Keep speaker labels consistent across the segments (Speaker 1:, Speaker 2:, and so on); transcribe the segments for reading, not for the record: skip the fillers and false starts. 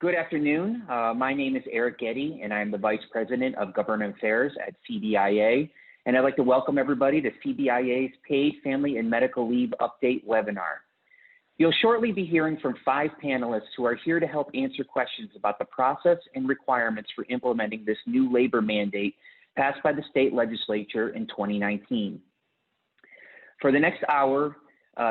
Speaker 1: Good afternoon. My name is Eric Gjede, and I'm the Vice President of Government Affairs at CBIA. And I'd like to welcome everybody to CBIA's Paid Family and Medical Leave Update webinar. You'll shortly be hearing from 5 panelists who are here to help answer questions about the process and requirements for implementing this new labor mandate passed by the state legislature in 2019. For the next hour,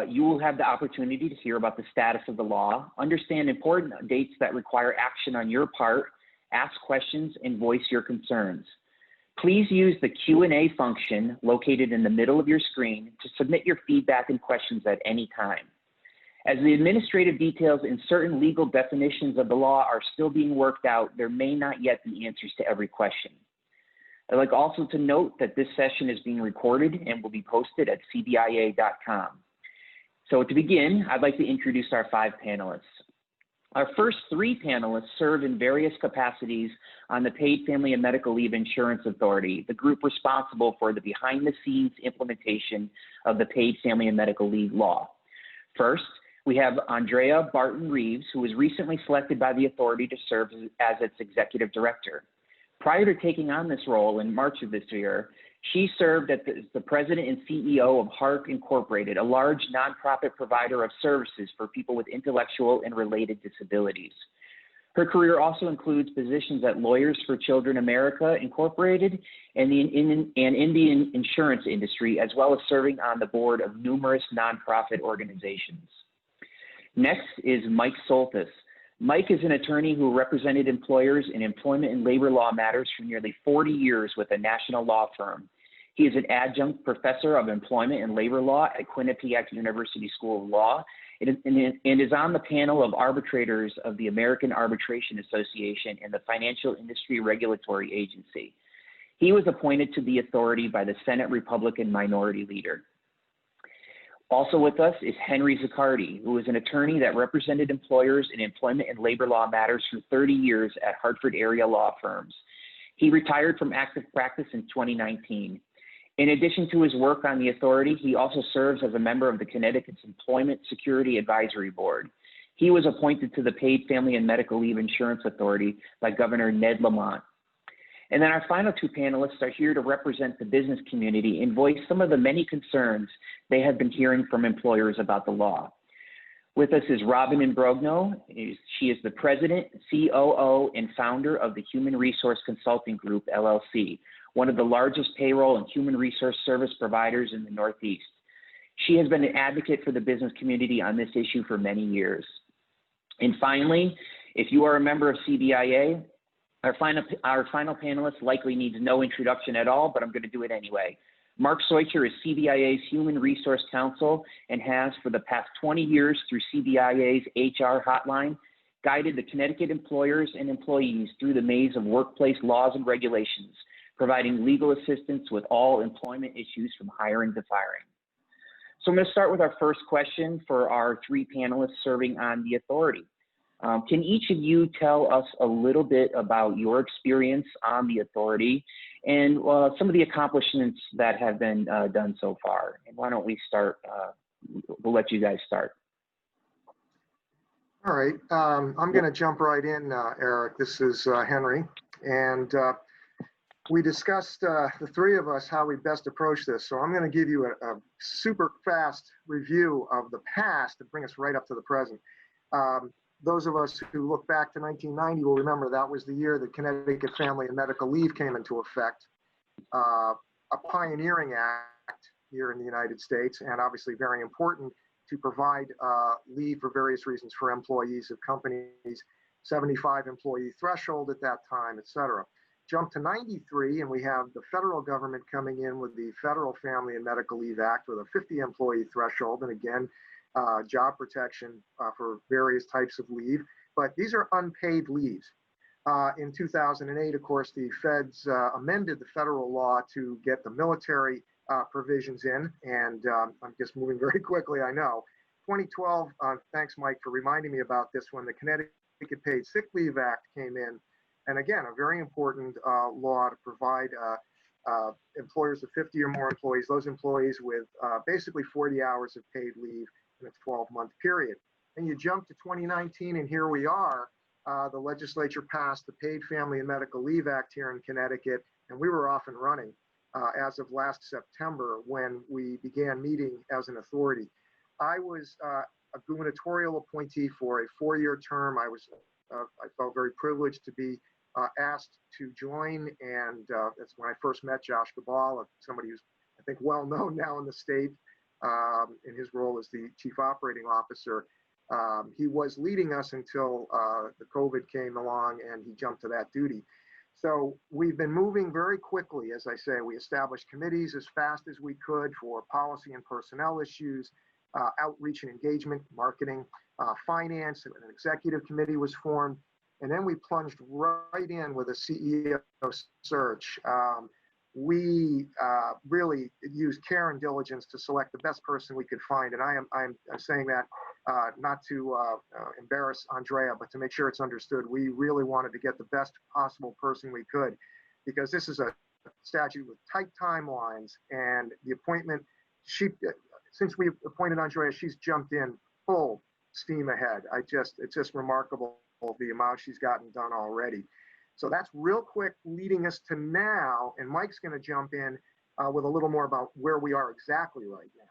Speaker 1: you will have the opportunity to hear about the status of the law, understand important dates that require action on your part, ask questions, and voice your concerns. Please use the Q&A function located in the middle of your screen to submit your feedback and questions at any time. As the administrative details and certain legal definitions of the law are still being worked out, there may not yet be answers to every question. I'd like also to note that this session is being recorded and will be posted at cbia.com. So to begin, I'd like to introduce our 5 panelists. Our first 3 panelists serve in various capacities on the Paid Family and Medical Leave Insurance Authority, the group responsible for the behind-the-scenes implementation of the Paid Family and Medical Leave law. First, we have Andrea Barton Reeves, who was recently selected by the authority to serve as its executive director. Prior to taking on this role in March of this year, she served as the president and CEO of HARC Incorporated, a large nonprofit provider of services for people with intellectual and related disabilities. Her career also includes positions at Lawyers for Children America Incorporated and in the insurance industry, as well as serving on the board of numerous nonprofit organizations. Next is Mike Soltis. Mike is an attorney who represented employers in employment and labor law matters for nearly 40 years with a national law firm. He is an adjunct professor of employment and labor law at Quinnipiac University School of Law and is on the panel of arbitrators of the American Arbitration Association and the Financial Industry Regulatory Agency. He was appointed to the authority by the Senate Republican Minority Leader. Also with us is Henry Zaccardi, who is an attorney that represented employers in employment and labor law matters for 30 years at Hartford area law firms. He retired from active practice in 2019. In addition to his work on the authority, he also serves as a member of the Connecticut's Employment Security Advisory Board. He was appointed to the Paid Family and Medical Leave Insurance Authority by Governor Ned Lamont. And then our final 2 panelists are here to represent the business community and voice some of the many concerns they have been hearing from employers about the law. With us is Robin Imbrogno. She is the president, COO, and founder of the Human Resource Consulting Group, LLC, one of the largest payroll and human resource service providers in the Northeast. She has been an advocate for the business community on this issue for many years. And finally, if you are a member of CBIA, our final panelist likely needs no introduction at all, but I'm going to do it anyway. Mark Soycher is CBIA's Human Resource Counsel and has, for the past 20 years through CBIA's HR hotline, guided the Connecticut employers and employees through the maze of workplace laws and regulations, providing legal assistance with all employment issues from hiring to firing. So I'm going to start with our first question for our 3 panelists serving on the authority. Can each of you tell us a little bit about your experience on the authority and some of the accomplishments that have been done so far? And why don't we start? We'll let you guys start.
Speaker 2: All right. I'm going to jump right in, Eric. This is Henry. And we discussed, the 3 of us, how we best approach this. So I'm going to give you a super fast review of the past to bring us right up to the present. Those of us who look back to 1990 will remember that was the year that Connecticut Family and Medical Leave came into effect, a pioneering act here in the United States, and obviously very important to provide leave for various reasons for employees of companies, 75 employee threshold at that time, et cetera. Jump to 93, and we have the federal government coming in with the Federal Family and Medical Leave Act with a 50 employee threshold, and again, job protection for various types of leave, but these are unpaid leaves. In 2008, of course, the feds amended the federal law to get the military provisions in, and I'm just moving very quickly, I know. 2012, thanks Mike for reminding me about this, when the Connecticut Paid Sick Leave Act came in, and again, a very important law to provide employers of 50 or more employees, those employees with basically 40 hours of paid leave in a 12-month period. And you jump to 2019, and here we are the legislature passed the Paid Family and Medical Leave Act here in Connecticut, and we were off and running as of last September when we began meeting as an authority. I was a gubernatorial appointee for a 4-year term. I felt very privileged to be asked to join, and that's when I first met Josh Gabal, somebody who's, I think, well known now in the state in his role as the chief operating officer. He was leading us until the COVID came along and he jumped to that duty. So we've been moving very quickly. As I say, we established committees as fast as we could for policy and personnel issues, outreach and engagement, marketing, finance, and an executive committee was formed. And then we plunged right in with a CEO search. We really used care and diligence to select the best person we could find. And I'm saying that not to embarrass Andrea, but to make sure it's understood. We really wanted to get the best possible person we could, because this is a statute with tight timelines, and the appointment, since we appointed Andrea, she's jumped in full steam ahead. It's just remarkable the amount she's gotten done already. So that's real quick leading us to now, and Mike's going to jump in with a little more about where we are exactly right now.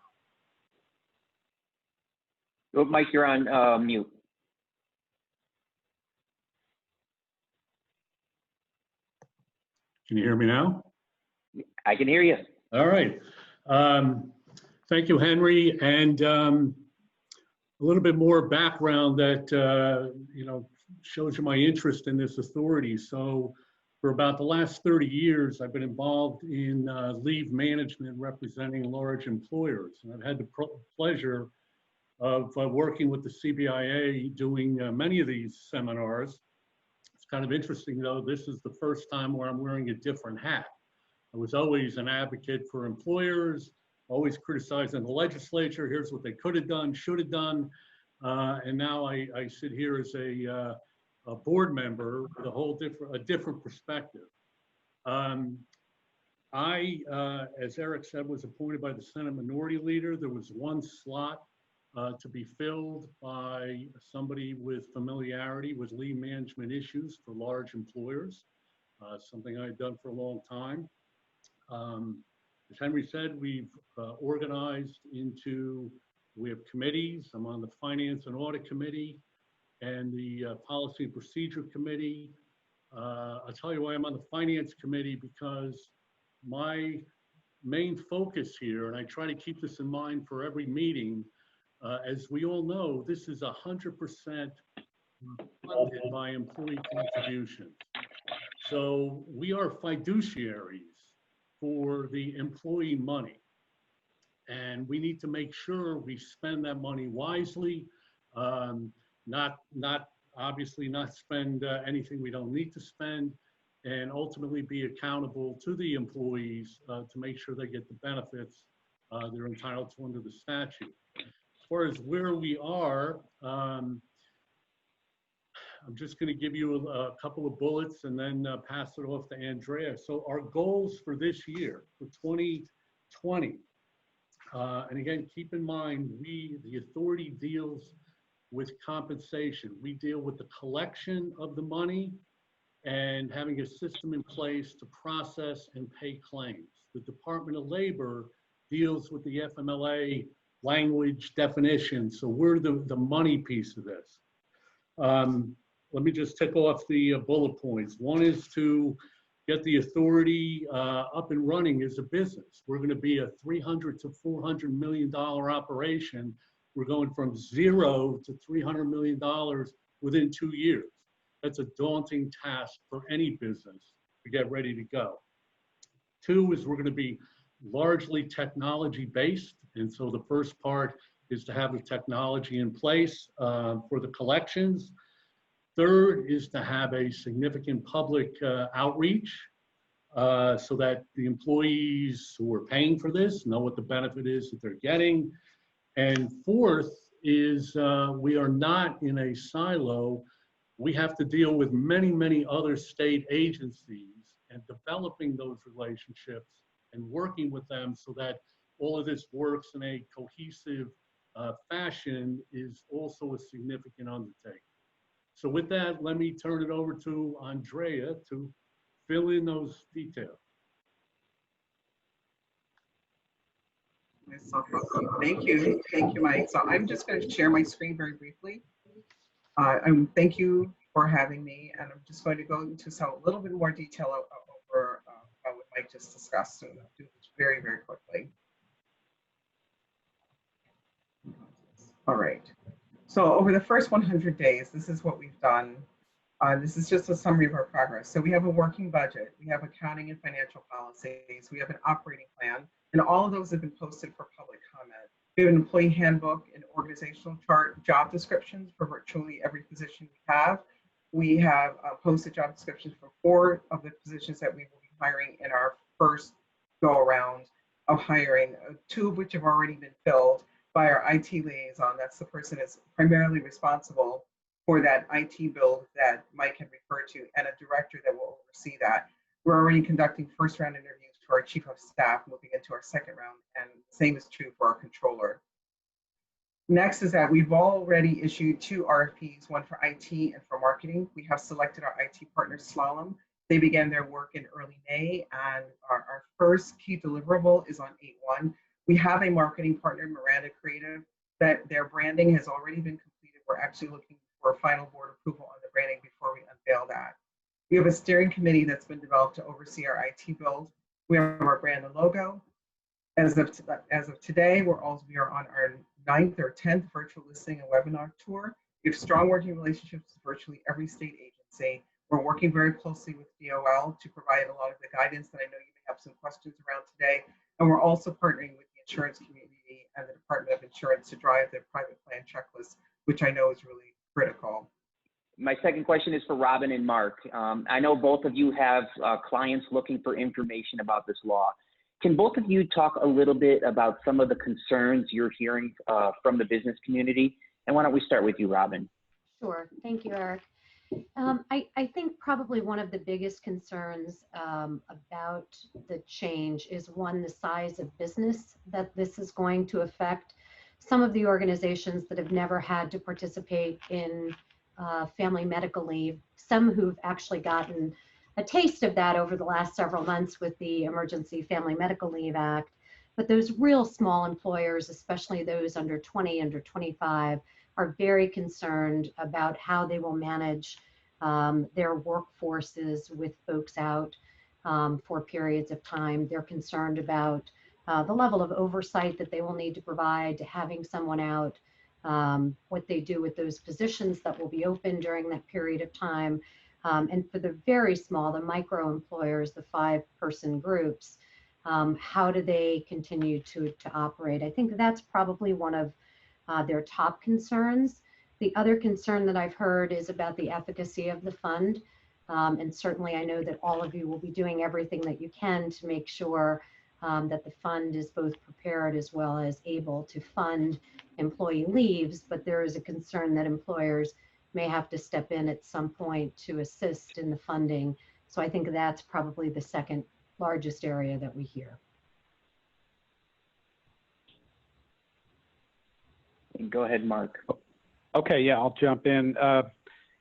Speaker 1: Oh, Mike, you're on mute.
Speaker 3: Can you hear me now?
Speaker 1: I can hear you.
Speaker 3: All right. Thank you, Henry. And a little bit more background that, shows you my interest in this authority. So for about the last 30 years, I've been involved in leave management representing large employers. And I've had the pleasure of working with the CBIA doing many of these seminars. It's kind of interesting, though, this is the first time where I'm wearing a different hat. I was always an advocate for employers, always criticizing the legislature. Here's what they could have done, should have done. And now I sit here as a board member with a different perspective. As Eric said, was appointed by the Senate Minority Leader. There was one slot to be filled by somebody with familiarity with leave management issues for large employers, something I had done for a long time. As Henry said, we've organized we have committees. I'm on the Finance and Audit Committee and the Policy and Procedure Committee. I'll tell you why I'm on the Finance Committee, because my main focus here, and I try to keep this in mind for every meeting, as we all know, this is 100% funded by employee contributions. So we are fiduciaries for the employee money. And we need to make sure we spend that money wisely, obviously not spend anything we don't need to spend, and ultimately be accountable to the employees to make sure they get the benefits they're entitled to under the statute. As far as where we are, I'm just going to give you a couple of bullets and then pass it off to Andrea. So our goals for this year, for 2020, and again, keep in mind, the authority deals with compensation. We deal with the collection of the money and having a system in place to process and pay claims. The Department of Labor deals with the FMLA language definition. So we're the money piece of this. Let me just tick off the bullet points. One is to get the authority up and running as a business. We're going to be a $300 to $400 million operation. We're going from 0 to $300 million within 2 years. That's a daunting task for any business to get ready to go. 2 is we're going to be largely technology based. And so the first part is to have the technology in place for the collections. 3rd is to have a significant public outreach so that the employees who are paying for this know what the benefit is that they're getting. And 4th is we are not in a silo. We have to deal with many, many other state agencies, and developing those relationships and working with them so that all of this works in a cohesive fashion is also a significant undertaking. So with that, let me turn it over to Andrea to fill in those details.
Speaker 4: Thank you, Mike. So I'm just going to share my screen very briefly. Thank you for having me, and I'm just going to go into a little bit more detail over what Mike just discussed. So I'll do this very, very quickly. All right. So over the first 100 days, this is what we've done. This is just a summary of our progress. So we have a working budget, we have accounting and financial policies, we have an operating plan, and all of those have been posted for public comment. We have an employee handbook, an organizational chart, job descriptions for virtually every position we have. We have posted job descriptions for 4 of the positions that we will be hiring in our first go around of hiring, 2 of which have already been filled by our IT liaison. That's the person that's primarily responsible for that IT build that Mike had referred to, and a director that will oversee that. We're already conducting first round interviews for our chief of staff, moving into our second round, and the same is true for our controller. Next is that we've already issued 2 RFPs, one for IT and for marketing. We have selected our IT partner, Slalom. They began their work in early May, and our first key deliverable is on 8/1. We have a marketing partner, Miranda Creative, that their branding has already been completed. We're actually looking for a final board approval on the branding before we unveil that. We have a steering committee that's been developed to oversee our IT build. We have our brand and logo. As of today, we are on our 9th or 10th virtual listening and webinar tour. We have strong working relationships with virtually every state agency. We're working very closely with DOL to provide a lot of the guidance that I know you may have some questions around today. And we're also partnering with the insurance community and the Department of Insurance to drive their private plan checklist, which I know is really critical.
Speaker 1: My second question is for Robin and Mark. I know both of you have clients looking for information about this law. Can both of you talk a little bit about some of the concerns you're hearing from the business community? And why don't we start with you, Robin?
Speaker 5: Sure. Thank you, Eric. I think probably one of the biggest concerns about the change is, one, the size of business that this is going to affect. Some of the organizations that have never had to participate in family medical leave, some who've actually gotten a taste of that over the last several months with the Emergency Family Medical Leave Act. But those real small employers, especially those under 20, under 25, are very concerned about how they will manage their workforces with folks out for periods of time. They're concerned about the level of oversight that they will need to provide to having someone out, what they do with those positions that will be open during that period of time. And for the very small, the micro employers, the 5-person groups, how do they continue to operate? I think that's probably one of their top concerns. The other concern that I've heard is about the efficacy of the fund. And certainly I know that all of you will be doing everything that you can to make sure that the fund is both prepared as well as able to fund employee leaves, but there is a concern that employers may have to step in at some point to assist in the funding. So I think that's probably the second largest area that we hear.
Speaker 1: Go ahead, Mark.
Speaker 6: Okay, yeah, I'll jump in.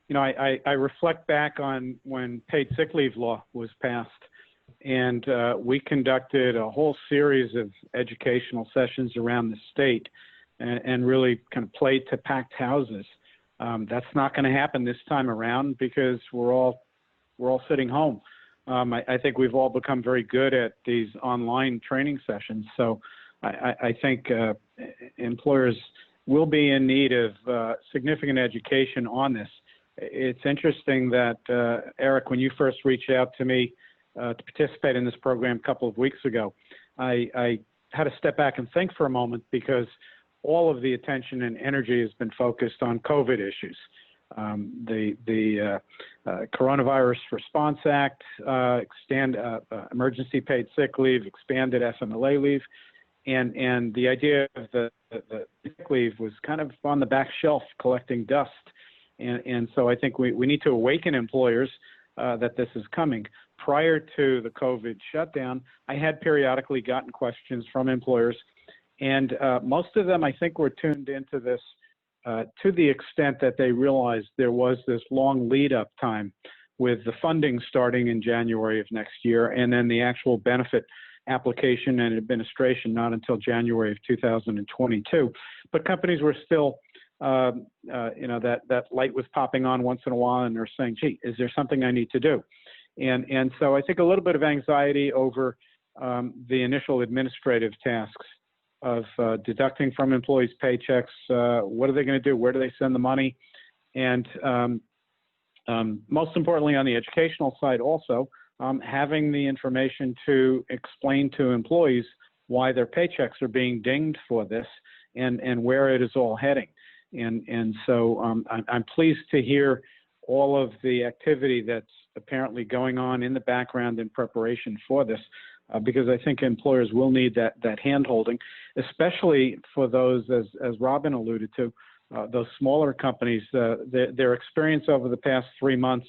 Speaker 6: You know, I reflect back on when paid sick leave law was passed, and we conducted a whole series of educational sessions around the state and really kind of played to packed houses. That's not going to happen this time around because we're all sitting home. I think we've all become very good at these online training sessions. So I think employers will be in need of significant education on this. It's interesting that, Eric, when you first reached out to me to participate in this program a couple of weeks ago, I had to step back and think for a moment because all of the attention and energy has been focused on COVID issues. The Coronavirus Response Act, emergency paid sick leave, expanded FMLA leave, and the idea of the sick leave was kind of on the back shelf collecting dust. And so I think we need to awaken employers that this is coming. Prior to the COVID shutdown, I had periodically gotten questions from employers, and most of them, I think, were tuned into this to the extent that they realized there was this long lead up time with the funding starting in January of next year, and then the actual benefit application and administration not until January of 2022. But companies were still, that light was popping on once in a while, and they're saying, gee, is there something I need to do? And so I think a little bit of anxiety over the initial administrative tasks of deducting from employees' paychecks. What are they going to do? Where do they send the money? And most importantly, on the educational side also, having the information to explain to employees why their paychecks are being dinged for this and where it is all heading. And so I'm pleased to hear all of the activity that's apparently going on in the background in preparation for this, because I think employers will need that hand-holding, especially for those, as Robin alluded to, those smaller companies. Their experience over the past 3 months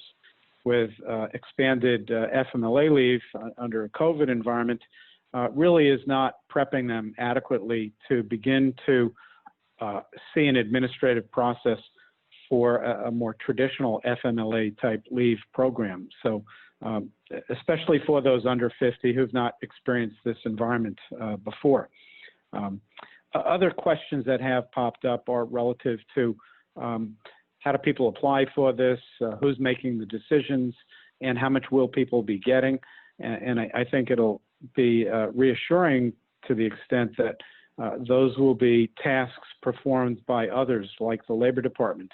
Speaker 6: with expanded FMLA leave under a COVID environment really is not prepping them adequately to begin to see an administrative process for a more traditional FMLA type leave program. So especially for those under 50 who've not experienced this environment before. Other questions that have popped up are relative to how do people apply for this, who's making the decisions, and how much will people be getting. And I think it'll be reassuring to the extent that those will be tasks performed by others like the Labor Department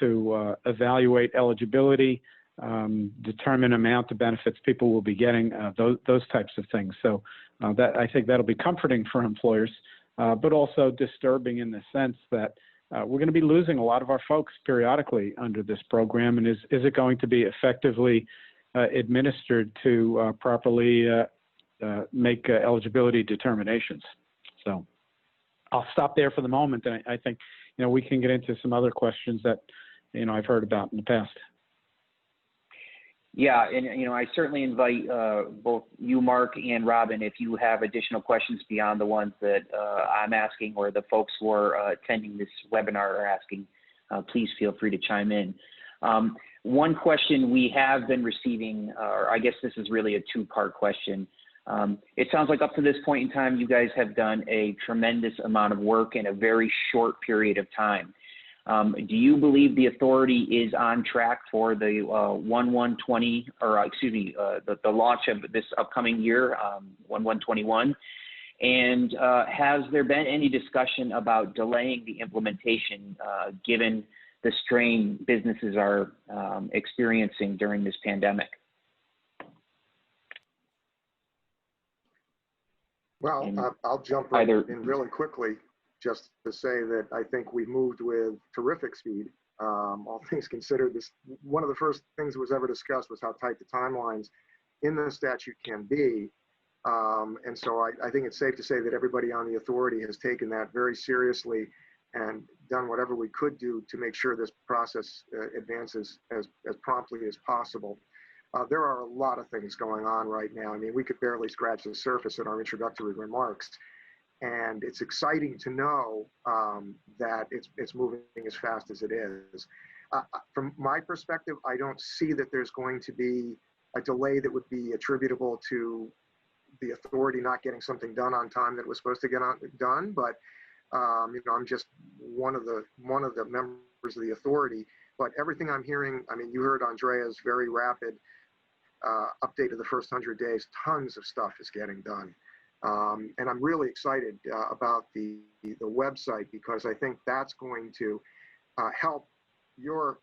Speaker 6: to evaluate eligibility, determine amount of benefits people will be getting, those types of things. So that I think that'll be comforting for employers, but also disturbing in the sense that we're going to be losing a lot of our folks periodically under this program. And is it going to be effectively administered to properly make eligibility determinations? So I'll stop there for the moment. And I think, we can get into some other questions that, I've heard about in the past.
Speaker 1: Yeah, and I certainly invite both you, Mark, and Robin, if you have additional questions beyond the ones that I'm asking or the folks who are attending this webinar are asking, please feel free to chime in. One question we have been receiving, or I guess this is really a two-part question. It sounds like up to this point in time, you guys have done a tremendous amount of work in a very short period of time. Do you believe the authority is on track for the 1/1/20, or excuse me, the launch of this upcoming year, 1/1/21? And has there been any discussion about delaying the implementation given the strain businesses are experiencing during this pandemic?
Speaker 2: Well, I'll jump right in really quickly just to say that I think we moved with terrific speed. All things considered, one of the first things that was ever discussed was how tight the timelines in the statute can be. And so I think it's safe to say that everybody on the authority has taken that very seriously and done whatever we could do to make sure this process advances as promptly as possible. There are a lot of things going on right now. I mean, we could barely scratch the surface in our introductory remarks. And it's exciting to know that it's moving as fast as it is. From my perspective, I don't see that there's going to be a delay that would be attributable to the authority not getting something done on time that was supposed to get done. But I'm just one of the members of the authority. But everything I'm hearing, I mean, you heard Andrea's very rapid update of the first 100 days. Tons of stuff is getting done. And I'm really excited about the website, because I think that's going to help your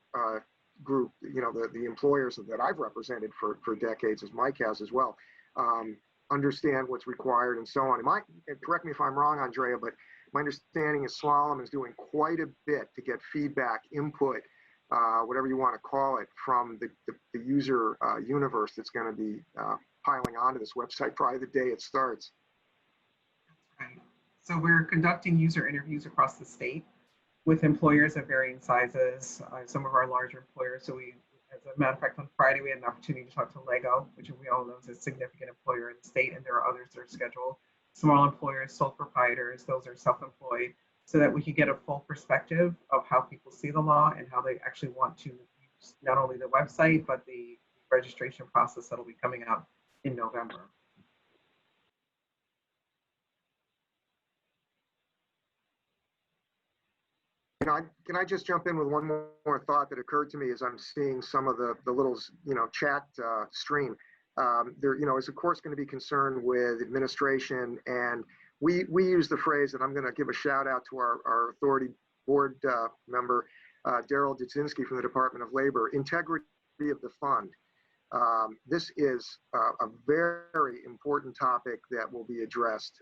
Speaker 2: group, the employers that I've represented for decades, as Mike has as well, understand what's required and so on. Correct me if I'm wrong, Andrea, but my understanding is Slalom is doing quite a bit to get feedback, input, whatever you want to call it, from the user universe that's going to be piling onto this website probably the day it starts.
Speaker 4: Right. So we're conducting user interviews across the state with employers of varying sizes, some of our larger employers. So as a matter of fact, on Friday, we had an opportunity to talk to Lego, which we all know is a significant employer in the state, and there are others that are scheduled. Small employers, sole proprietors, those are self-employed. so that we could get a full perspective of how people see the law and how they actually want to use not only the website, but the registration process that'll be coming out in November.
Speaker 2: Can I just jump in with one more thought that occurred to me as I'm seeing some of the little, chat stream. There, is of course going to be concern with administration, and we use the phrase, and I'm going to give a shout out to our authority board member, Daryl Dudzinski from the Department of Labor, integrity of the fund. This is a very important topic that will be addressed,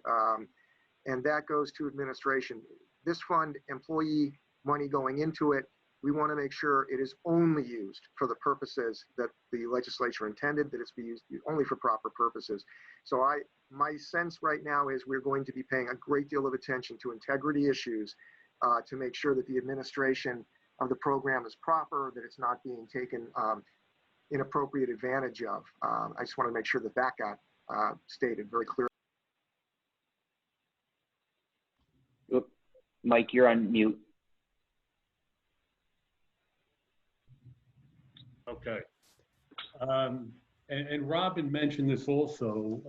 Speaker 2: and that goes to administration. This fund, employee money going into it, we want to make sure it is only used for the purposes that the legislature intended, that it's be used only for proper purposes. So my sense right now is we're going to be paying a great deal of attention to integrity issues to make sure that the administration of the program is proper, that it's not being taken inappropriate advantage of. I just want to make sure that that got stated very clearly.
Speaker 1: Mike, you're on mute.
Speaker 3: Okay. And Robin mentioned this also.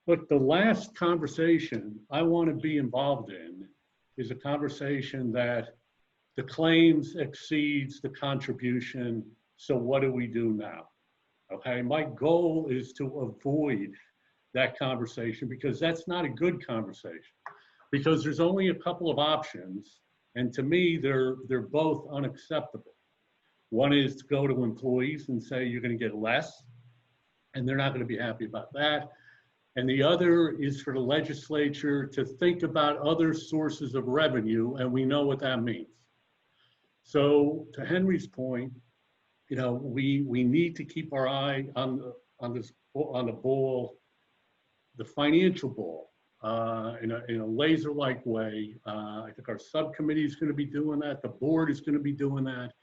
Speaker 3: Look, the last conversation I want to be involved in is a conversation that the claims exceeds the contribution. So what do we do now? Okay, my goal is to avoid that conversation because that's not a good conversation. Because there's only a couple of options, and to me, they're both unacceptable. One is to go to employees and say you're going to get less, and they're not going to be happy about that. And the other is for the legislature to think about other sources of revenue, and we know what that means. So to Henry's point, we need to keep our eye on the ball, the financial ball. In a laser-like way. I think our subcommittee is going to be doing that. The board is going to be doing that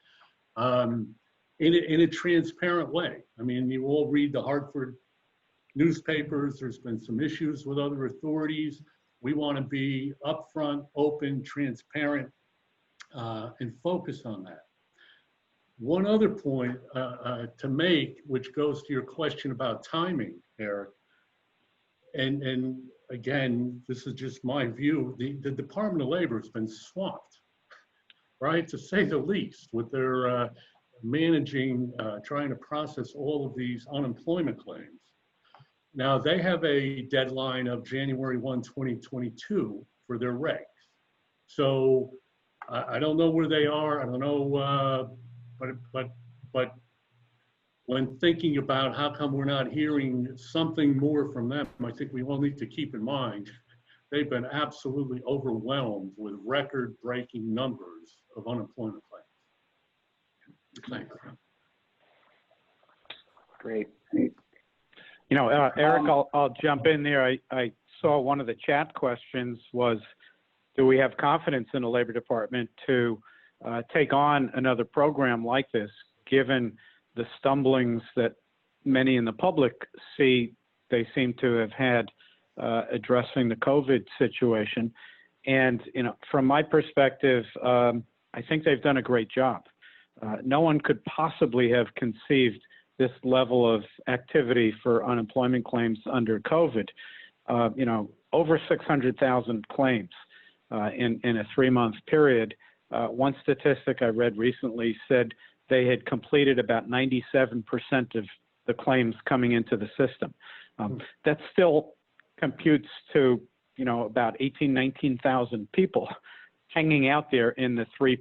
Speaker 3: in a transparent way. I mean, you all read the Hartford newspapers. There's been some issues with other authorities. We want to be upfront, open, transparent, and focus on that. One other point to make, which goes to your question about timing, Eric, and again, this is just my view, the Department of Labor has been swamped, right, to say the least, with their managing, trying to process all of these unemployment claims. Now, they have a deadline of January 1, 2022 for their regs. So I don't know where they are. I don't know, but when thinking about how come we're not hearing something more from them, I think we all need to keep in mind they've been absolutely overwhelmed with record-breaking numbers of unemployment claims. Thanks.
Speaker 1: Great.
Speaker 6: Eric, I'll jump in there. I saw one of the chat questions was, do we have confidence in the Labor Department to take on another program like this, given the stumblings that many in the public see they seem to have had addressing the COVID situation. And, from my perspective, I think they've done a great job. No one could possibly have conceived this level of activity for unemployment claims under COVID. Over 600,000 claims in a 3-month period. One statistic I read recently said they had completed about 97% of the claims coming into the system. That still computes to, about 19,000 people hanging out there in the 3%.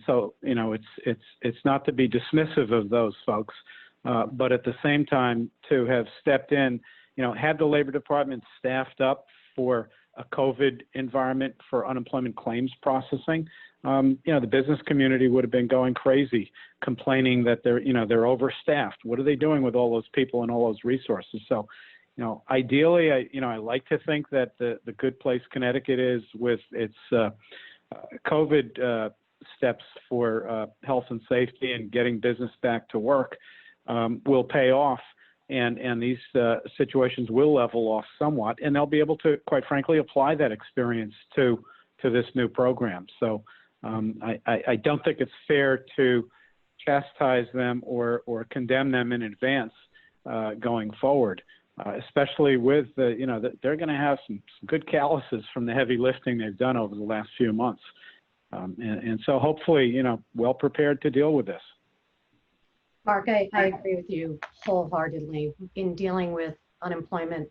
Speaker 6: So, it's not to be dismissive of those folks, but at the same time to have stepped in, had the Labor Department staffed up for a COVID environment for unemployment claims processing, the business community would have been going crazy, complaining that they're overstaffed. What are they doing with all those people and all those resources? So, ideally, I like to think that the good place Connecticut is with its COVID steps for health and safety and getting business back to work will pay off. and these situations will level off somewhat, and they'll be able to, quite frankly, apply that experience to this new program. So I don't think it's fair to chastise them or condemn them in advance going forward, especially with they're going to have some good calluses from the heavy lifting they've done over the last few months, and so hopefully well prepared to deal with this.
Speaker 5: Mark, I agree with you wholeheartedly. In dealing with unemployment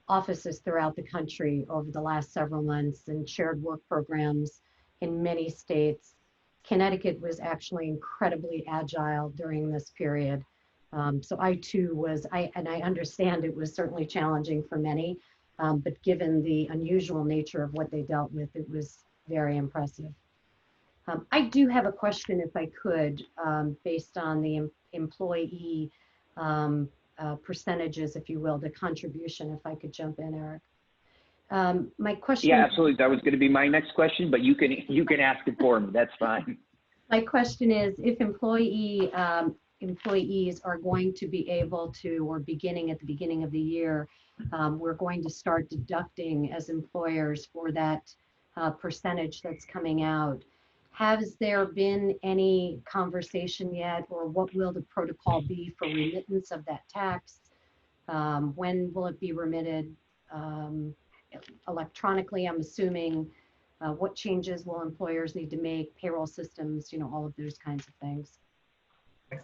Speaker 5: offices throughout the country over the last several months and shared work programs in many states, Connecticut was actually incredibly agile during this period. So I too was, and I understand it was certainly challenging for many, but given the unusual nature of what they dealt with, it was very impressive. I do have a question, if I could, based on the employee percentages, if you will, the contribution, if I could jump in, Eric. My question.
Speaker 1: Yeah, absolutely. That was going to be my next question, but you can ask it for me. That's fine.
Speaker 5: My question is, if employees are going to be able to, or beginning at the beginning of the year, we're going to start deducting as employers for that percentage that's coming out. Has there been any conversation yet, or what will the protocol be for remittance of that tax? When will it be remitted? Electronically, I'm assuming. What changes will employers need to make, payroll systems, all of those kinds of things?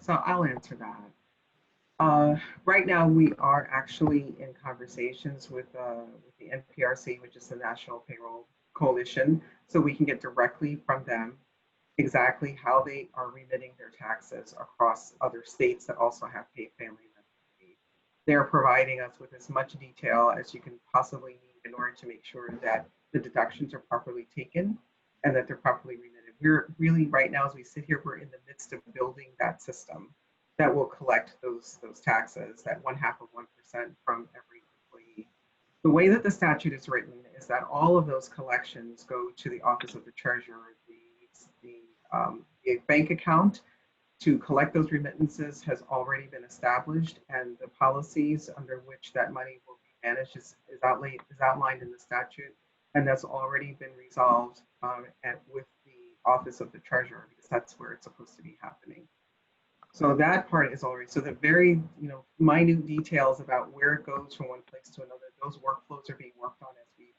Speaker 4: So I'll answer that. Right now, we are actually in conversations with the NPRC, which is the National Payroll Coalition, so we can get directly from them exactly how they are remitting their taxes across other states that also have paid family medical leave. They're providing us with as much detail as you can possibly need in order to make sure that the deductions are properly taken and that they're properly remitted. We're really, right now, as we sit here, we're in the midst of building that system that will collect those taxes, that 0.5% from every employee. The way that the statute is written is that all of those collections go to the Office of the Treasurer. The bank account to collect those remittances has already been established, and the policies under which that money will be managed is outlined in the statute, and that's already been resolved with the Office of the Treasurer, because that's where it's supposed to be happening. So that part is already, so the very minute details about where it goes from one place to another, those workflows are being worked on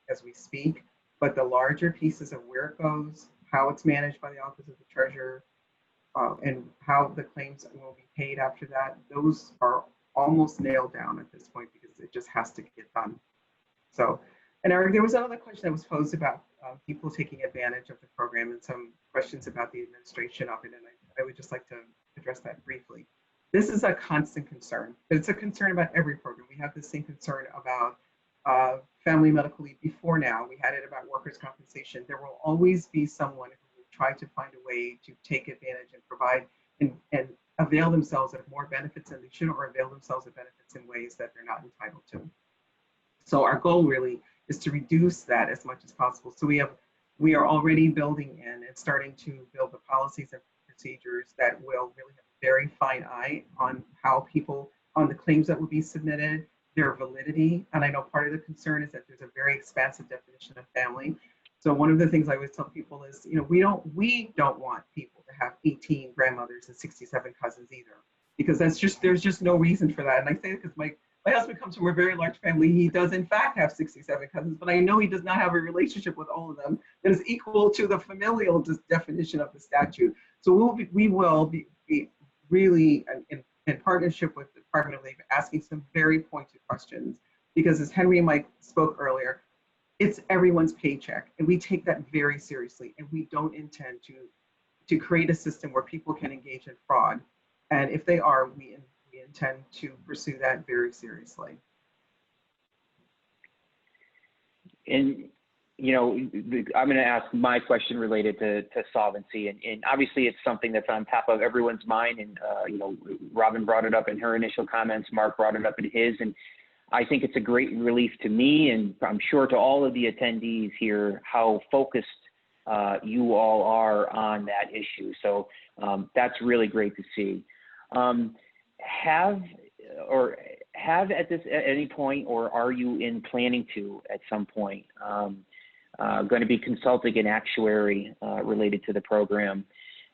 Speaker 4: as we speak, but the larger pieces of where it goes, how it's managed by the Office of the Treasurer, and how the claims will be paid after that, those are almost nailed down at this point because it just has to get done. So, and Eric, there was another question that was posed about people taking advantage of the program and some questions about the administration of it, and I would just like to address that briefly. This is a constant concern, but it's a concern about every program. We have the same concern about family medical leave before now. We had it about workers' compensation. There will always be someone who will try to find a way to take advantage and provide and avail themselves of more benefits than they should, or avail themselves of benefits in ways that they're not entitled to. So our goal really is to reduce that as much as possible. So we are already building in and starting to build the policies and procedures that will really have a very fine eye on how people, on the claims that will be submitted, their validity. And I know part of the concern is that there's a very expansive definition of family. So one of the things I always tell people is, we don't want people to have 18 grandmothers and 67 cousins either, because there's just no reason for that. And I say it because my husband comes from a very large family. He does in fact have 67 cousins, but I know he does not have a relationship with all of them that is equal to the familial definition of the statute. So we will be really in partnership with the Department of Labor, asking some very pointed questions, because as Henry and Mike spoke earlier, it's everyone's paycheck, and we take that very seriously, and we don't intend to create a system where people can engage in fraud. And if they are, we intend to pursue that very seriously.
Speaker 1: And I'm going to ask my question related to solvency, and obviously it's something that's on top of everyone's mind. And Robin brought it up in her initial comments, Mark brought it up in his, and I think it's a great relief to me, and I'm sure to all of the attendees here, how focused you all are on that issue. So have at any point, or are you planning to at some point, going to be consulting an actuary related to the program?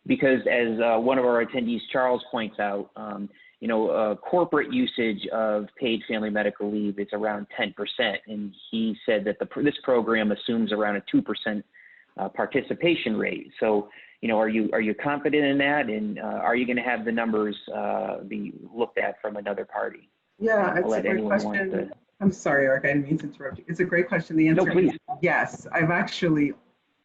Speaker 1: Because as one of our attendees, Charles, points out, corporate usage of paid family medical leave is around 10%, and he said that this program assumes around a 2% participation rate. So, are you confident in that, and are you going to have the numbers be looked at from another party?
Speaker 4: Yeah, it's a great question. I'm sorry, Eric, I didn't mean to interrupt you. It's a great question. The answer is yes. I've actually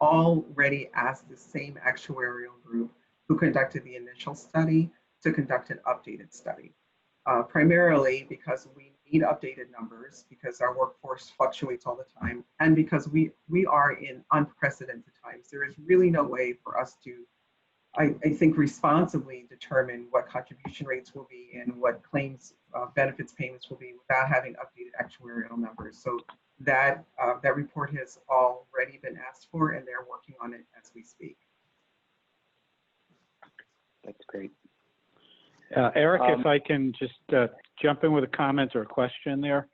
Speaker 4: already asked the same actuarial group who conducted the initial study to conduct an updated study, primarily because we need updated numbers, because our workforce fluctuates all the time, and because we are in unprecedented times. There is really no way for us to, I think, responsibly determine what contribution rates will be and what claims benefits payments will be without having updated actuarial numbers. So that report has already been asked for, and they're working on it as we speak.
Speaker 1: That's great.
Speaker 6: Eric, if I can just jump in with a comment or a question there.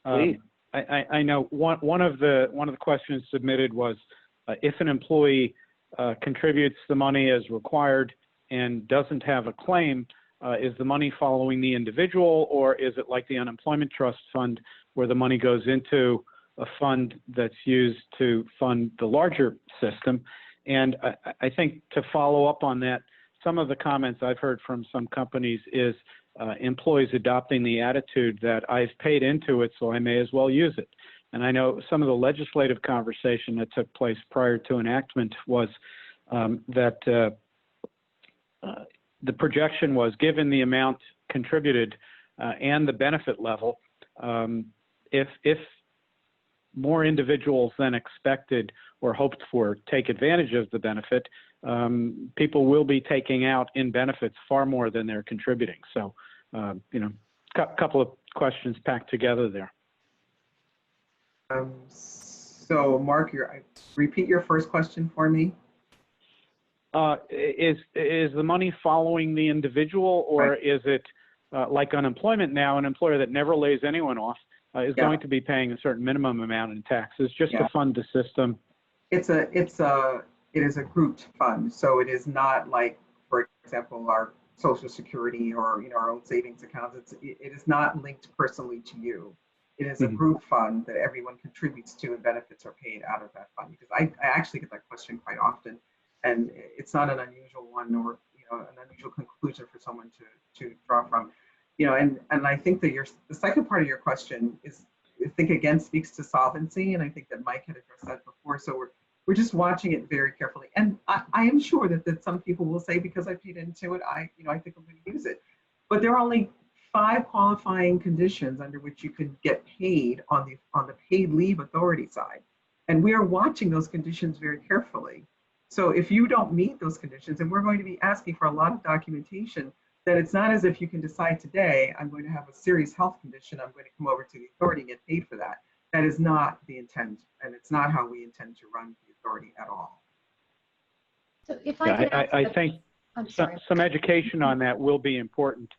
Speaker 1: Please.
Speaker 6: I know one of the questions submitted was if an employee contributes the money as required and doesn't have a claim, is the money following the individual, or is it like the unemployment trust fund where the money goes into a fund that's used to fund the larger system? And I think to follow up on that, some of the comments I've heard from some companies is employees adopting the attitude that I've paid into it, so I may as well use it. And I know some of the legislative conversation that took place prior to enactment was that the projection was, given the amount contributed and the benefit level, if more individuals than expected or hoped for take advantage of the benefit, people will be taking out in benefits far more than they're contributing. So, couple of questions packed together there.
Speaker 4: So, Mark, repeat your first question for me.
Speaker 6: Is the money following the individual, or right, is it like unemployment now? An employer that never lays anyone off is going to be paying a certain minimum amount in taxes just to fund the system.
Speaker 4: It is a grouped fund, so it is not like, for example, our Social Security or our own savings accounts. It is not linked personally to you. It is a group fund that everyone contributes to, and benefits are paid out of that fund. Because I actually get that question quite often, and it's not an unusual one, or an unusual conclusion for someone to draw from. And I think that the second part of your question is, I think, again, speaks to solvency, and I think that Mike had addressed that before. So we're just watching it very carefully, and I am sure that some people will say, because I paid into it, I think I'm going to use it. But there are only 5 qualifying conditions under which you could get paid on the paid leave authority side, and we are watching those conditions very carefully. So if you don't meet those conditions, and we're going to be asking for a lot of documentation, that it's not as if you can decide today, I'm going to have a serious health condition, I'm going to come over to the authority and get paid for that. That is not the intent, and it's not how we intend to run the authority at all.
Speaker 5: So if I
Speaker 6: think some education on that will be important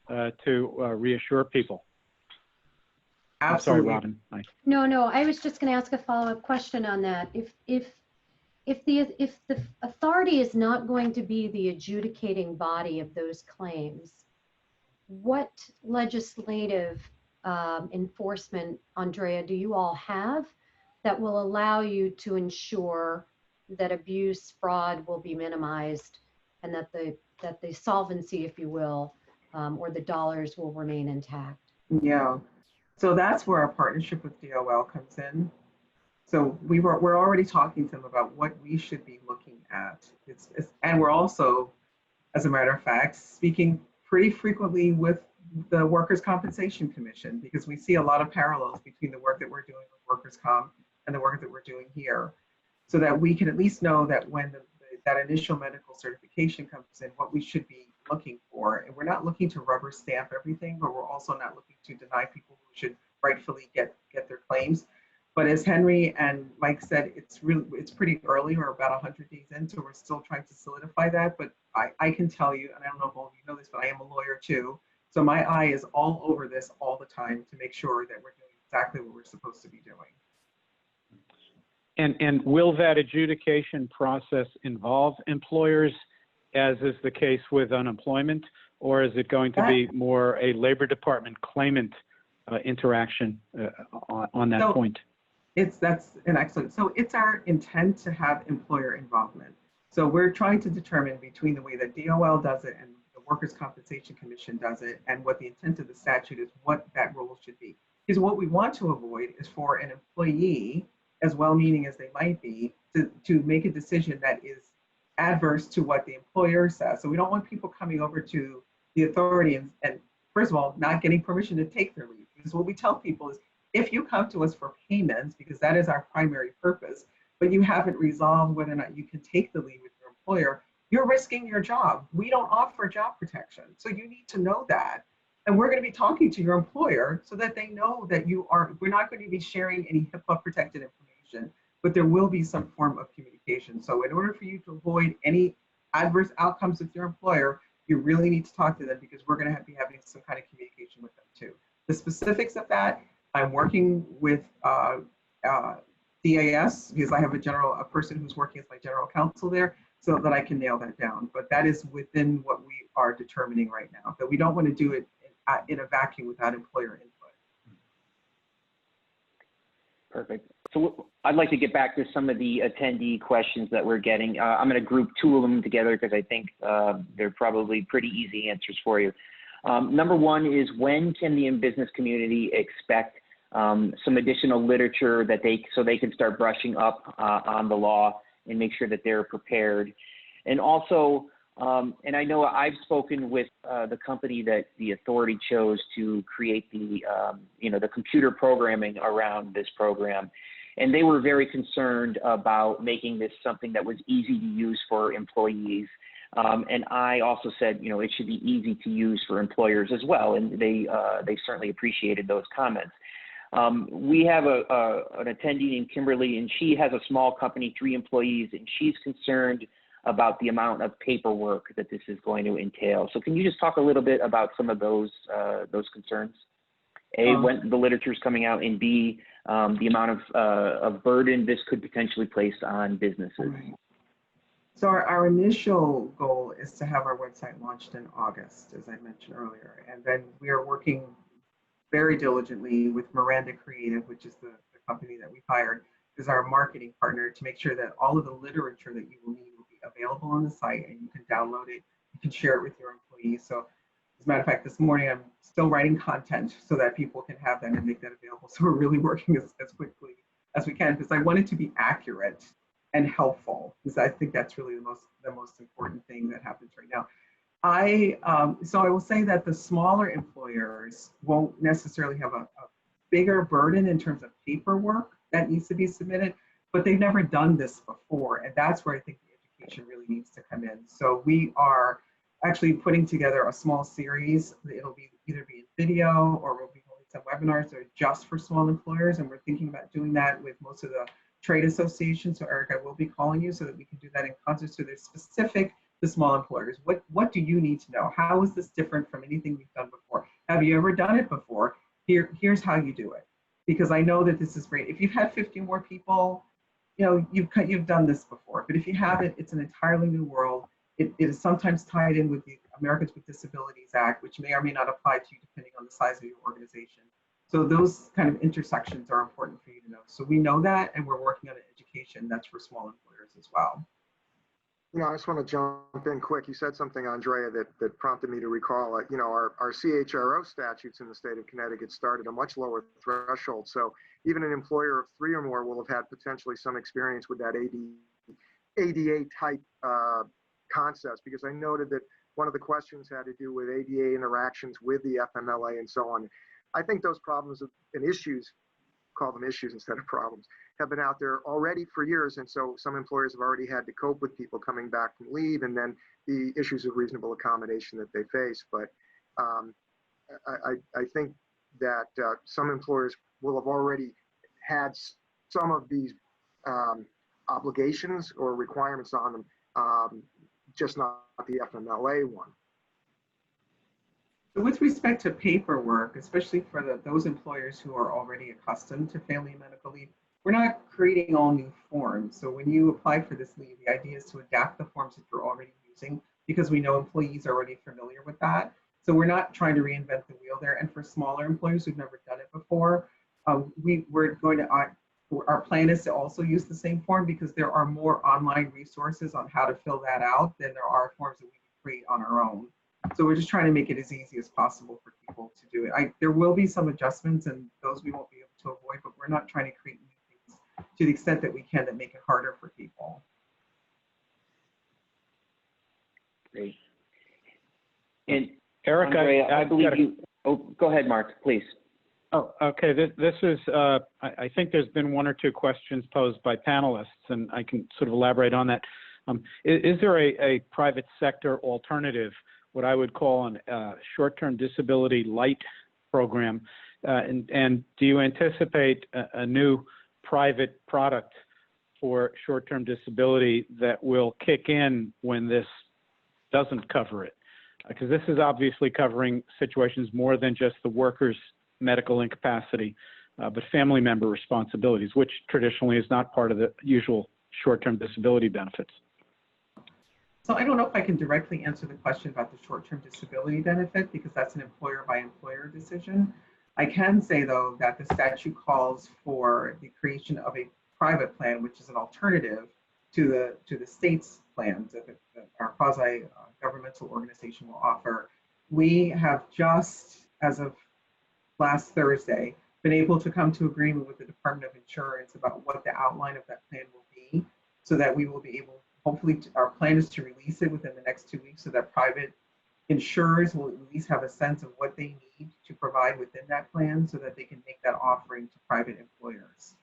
Speaker 6: to reassure people.
Speaker 4: Absolutely.
Speaker 6: I'm sorry, Robin.
Speaker 5: No, I was just going to ask a follow-up question on that. If the authority is not going to be the adjudicating body of those claims, what legislative enforcement, Andrea, do you all have that will allow you to ensure that abuse, fraud will be minimized, and that the solvency, if you will, or the dollars will remain intact?
Speaker 4: Yeah, so that's where our partnership with DOL comes in. So we're already talking to them about what we should be looking at. And we're also, as a matter of fact, speaking pretty frequently with the Workers' Compensation Commission, because we see a lot of parallels between the work that we're doing with Workers' Comp and the work that we're doing here, so that we can at least know that when that initial medical certification comes in, what we should be looking for. And we're not looking to rubber stamp everything, but we're also not looking to deny people who should rightfully get their claims. But as Henry and Mike said, it's pretty early. We're about 100 days in, so we're still trying to solidify that. But I can tell you, and I don't know if all of you know this, but I am a lawyer too. So my eye is all over this all the time to make sure that we're doing exactly what we're supposed to be doing.
Speaker 6: And will that adjudication process involve employers, as is the case with unemployment, or is it going to be more a Labor Department claimant interaction on that point?
Speaker 4: That's an excellent. So it's our intent to have employer involvement. So we're trying to determine between the way that DOL does it and the Workers' Compensation Commission does it, and what the intent of the statute is, what that role should be. Because what we want to avoid is for an employee, as well-meaning as they might be, to make a decision that is adverse to what the employer says. So we don't want people coming over to the authority and first of all, not getting permission to take their leave. Because what we tell people is, if you come to us for payments, because that is our primary purpose, but you haven't resolved whether or not you can take the leave with your employer, you're risking your job. We don't offer job protection. So you need to know that. And we're going to be talking to your employer so that they know that we're not going to be sharing any HIPAA protected information, but there will be some form of communication. So in order for you to avoid any adverse outcomes with your employer, you really need to talk to them, because we're going to be having some kind of communication with them too. The specifics of that, I'm working with DAS, because I have a person who's working as my general counsel there, so that I can nail that down. But that is within what we are determining right now, that we don't want to do it in a vacuum without employer input.
Speaker 1: Perfect. So I'd like to get back to some of the attendee questions that we're getting. I'm going to group two of them together because I think they're probably pretty easy answers for you. Number one is, when can the business community expect some additional literature that so they can start brushing up on the law and make sure that they're prepared? And also, and I know I've spoken with the company that the authority chose to create the computer programming around this program, and they were very concerned about making this something that was easy to use for employees. And I also said, it should be easy to use for employers as well, and they certainly appreciated those comments. We have an attendee named Kimberly, and she has a small company, 3 employees, and she's concerned about the amount of paperwork that this is going to entail. So can you just talk a little bit about some of those concerns? A, when the literature is coming out, and B, the amount of burden this could potentially place on businesses.
Speaker 4: So our initial goal is to have our website launched in August, as I mentioned earlier. And then we are working very diligently with Miranda Creative, which is the company that we've hired as our marketing partner, to make sure that all of the literature that you will need will be available on the site, and you can download it, you can share it with your employees. So as a matter of fact, this morning I'm still writing content so that people can have that and make that available. So we're really working as quickly as we can, because I want it to be accurate and helpful, because I think that's really the most important thing that happens right now. So I will say that the smaller employers won't necessarily have a bigger burden in terms of paperwork that needs to be submitted, but they've never done this before, and that's where I think the education really needs to come in. So we are actually putting together a small series. It'll either be in video, or we'll be holding some webinars that are just for small employers, and we're thinking about doing that with most of the trade associations. So Eric, I will be calling you so that we can do that in concert. So they're specific to small employers. What do you need to know? How is this different from anything we've done before? Have you ever done it before? Here's how you do it. Because I know that this is great. If you've had 50 more people, you've done this before. But if you haven't, it's an entirely new world. It is sometimes tied in with the Americans with Disabilities Act, which may or may not apply to you depending on the size of your organization. So those kind of intersections are important for you to know. So we know that, and we're working on an education that's for small employers as well.
Speaker 2: I just want to jump in quick. You said something, Andrea, that prompted me to recall, our CHRO statutes in the state of Connecticut started a much lower threshold. So even an employer of 3 or more will have had potentially some experience with that ADA type concepts, because I noted that one of the questions had to do with ADA interactions with the FMLA and so on. I think those problems and issues, call them issues instead of problems, have been out there already for years. And so some employers have already had to cope with people coming back from leave, and then the issues of reasonable accommodation that they face. But I think that some employers will have already had some of these obligations or requirements on them, just not the FMLA one.
Speaker 4: So with respect to paperwork, especially for those employers who are already accustomed to family and medical leave, we're not creating all new forms. So when you apply for this leave, the idea is to adapt the forms that you're already using because we know employees are already familiar with that. So we're not trying to reinvent the wheel there. And for smaller employers who've never done it before, our plan is to also use the same form because there are more online resources on how to fill that out than there are forms that we can create on our own. So we're just trying to make it as easy as possible for people to do it. There will be some adjustments and those we won't be able to avoid, but we're not trying to create new things to the extent that we can that make it harder for people.
Speaker 1: Great. And
Speaker 6: Eric,
Speaker 1: Andrea, I believe you, oh, go ahead, Mark, please.
Speaker 6: Oh, okay. This is, I think there's been one or two questions posed by panelists, and I can sort of elaborate on that. Is there a private sector alternative, what I would call a short-term disability light program? And do you anticipate a new private product for short-term disability that will kick in when this doesn't cover it? Because this is obviously covering situations more than just the worker's medical incapacity, but family member responsibilities, which traditionally is not part of the usual short-term disability benefits.
Speaker 4: So I don't know if I can directly answer the question about the short-term disability benefit because that's an employer-by-employer decision. I can say, though, that the statute calls for the creation of a private plan, which is an alternative to the state's plans that our quasi-governmental organization will offer. We have just, as of last Thursday, been able to come to agreement with the Department of Insurance about what the outline of that plan will be so that we will be able, hopefully, our plan is to release it within the next 2 weeks so that private insurers will at least have a sense of what they need to provide within that plan so that they can make that offering to private employers.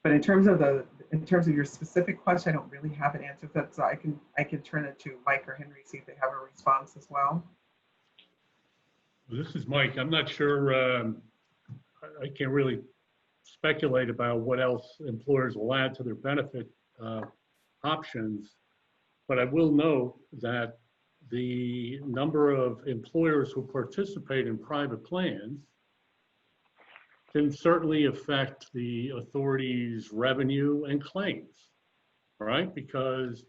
Speaker 4: But in terms of your specific question, I don't really have an answer to that, so I can turn it to Mike or Henry, see if they have a response as well.
Speaker 3: This is Mike. I'm not sure, I can't really speculate about what else employers will add to their benefit options, but I will note that the number of employers who participate in private plans can certainly affect the authority's revenue and claims, right? Because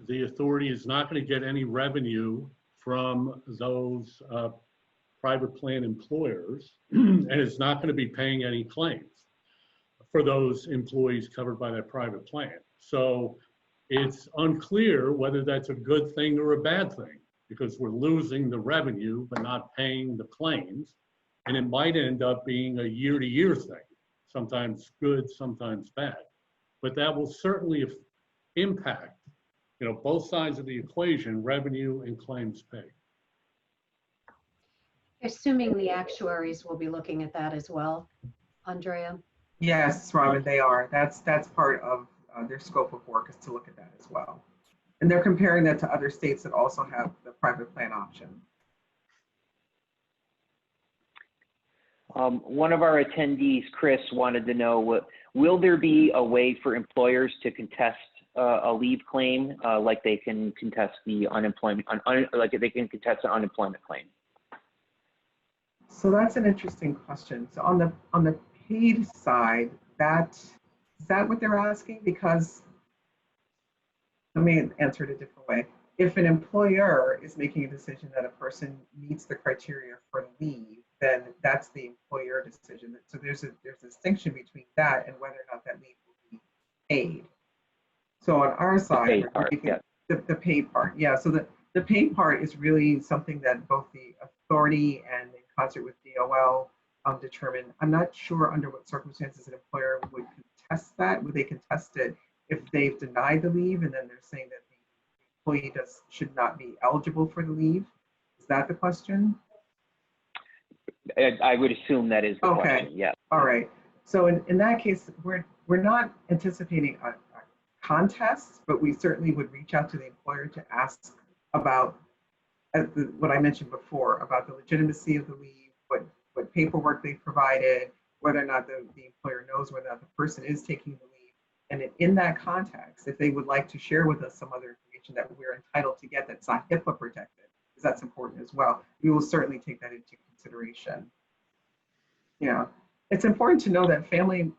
Speaker 3: the authority is not going to get any revenue from those private plan employers and is not going to be paying any claims for those employees covered by that private plan. So it's unclear whether that's a good thing or a bad thing because we're losing the revenue but not paying the claims. And it might end up being a year-to-year thing, sometimes good, sometimes bad. But that will certainly impact, both sides of the equation, revenue and claims paid.
Speaker 5: Assuming the actuaries will be looking at that as well, Andrea?
Speaker 4: Yes, Robin, they are. That's part of their scope of work is to look at that as well. And they're comparing that to other states that also have the private plan option.
Speaker 1: One of our attendees, Chris, wanted to know, will there be a way for employers to contest a leave claim like they can contest the unemployment, like they can contest an unemployment claim?
Speaker 4: So that's an interesting question. So on the paid side, is that what they're asking? Because let me answer it a different way. If an employer is making a decision that a person meets the criteria for leave, then that's the employer decision. So there's a distinction between that and whether or not that leave will be paid. So on our side, the paid part, yeah. So the paid part is really something that both the authority and in concert with DOL determine. I'm not sure under what circumstances an employer would contest that. Would they contest it if they've denied the leave and then they're saying that the employee should not be eligible for the leave? Is that the question?
Speaker 1: I would assume that is the question, yeah.
Speaker 4: All right. So in that case, we're not anticipating a contest, but we certainly would reach out to the employer to ask about what I mentioned before, about the legitimacy of the leave, what paperwork they provided, whether or not the employer knows whether or not the person is taking the leave. And in that context, if they would like to share with us some other information that we're entitled to get that's not HIPAA protected, that's important as well. We will certainly take that into consideration. Yeah, it's important to know that family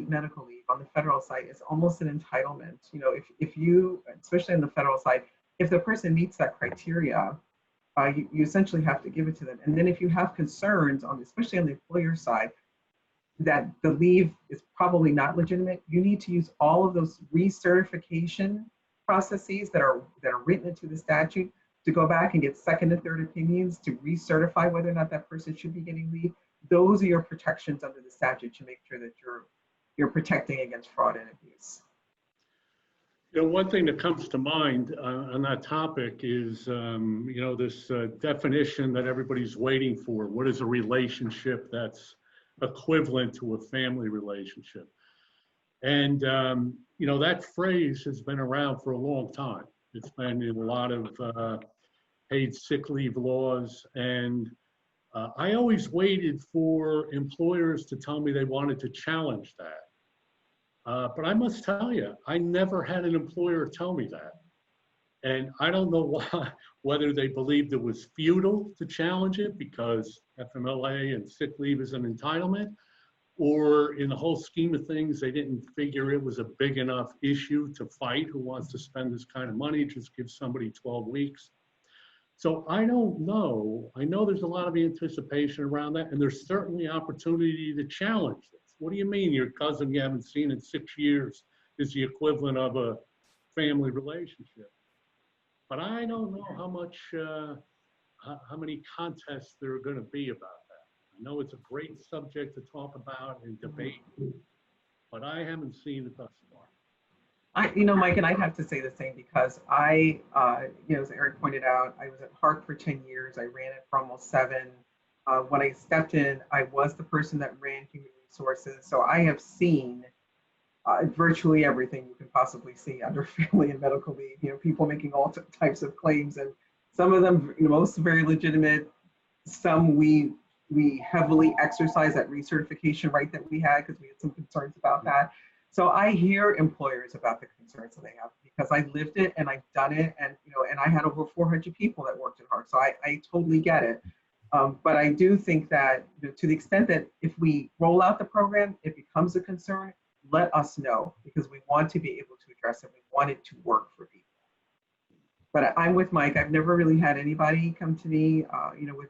Speaker 4: medical leave on the federal side is almost an entitlement. You know, if you, especially on the federal side, if the person meets that criteria, you essentially have to give it to them. And then if you have concerns on, especially on the employer side, that the leave is probably not legitimate, you need to use all of those recertification processes that are written into the statute to go back and get second and third opinions to recertify whether or not that person should be getting leave. Those are your protections under the statute to make sure that you're protecting against fraud and abuse.
Speaker 3: You know, one thing that comes to mind on that topic is, you know, this definition that everybody's waiting for. What is a relationship that's equivalent to a family relationship? And, you know, that phrase has been around for a long time. It's been in a lot of paid sick leave laws. And I always waited for employers to tell me they wanted to challenge that. But I must tell you, I never had an employer tell me that. And I don't know why, whether they believed it was futile to challenge it because FMLA and sick leave is an entitlement, or in the whole scheme of things, they didn't figure it was a big enough issue to fight. Who wants to spend this kind of money? Just give somebody 12 weeks. So I don't know. I know there's a lot of anticipation around that, and there's certainly opportunity to challenge this. What do you mean your cousin you haven't seen in 6 years is the equivalent of a family relationship? But I don't know how much, how many contests there are going to be about that. I know it's a great subject to talk about and debate, but I haven't seen it thus far.
Speaker 4: You know, Mike, and I'd have to say the same because I, you know, as Eric pointed out, I was at Hark for 10 years. I ran it for almost 7. When I stepped in, I was the person that ran human resources. So I have seen virtually everything you can possibly see under family and medical leave. You know, people making all types of claims, and some of them, you know, most very legitimate. Some we heavily exercise that recertification right that we had because we had some concerns about that. So I hear employers about the concerns that they have because I lived it and I've done it, and you know, and I had over 400 people that worked at Hark, so I totally get it. But I do think that, you know, to the extent that if we roll out the program, it becomes a concern, let us know because we want to be able to address it. We want it to work for people. But I'm with Mike. I've never really had anybody come to me, you know, with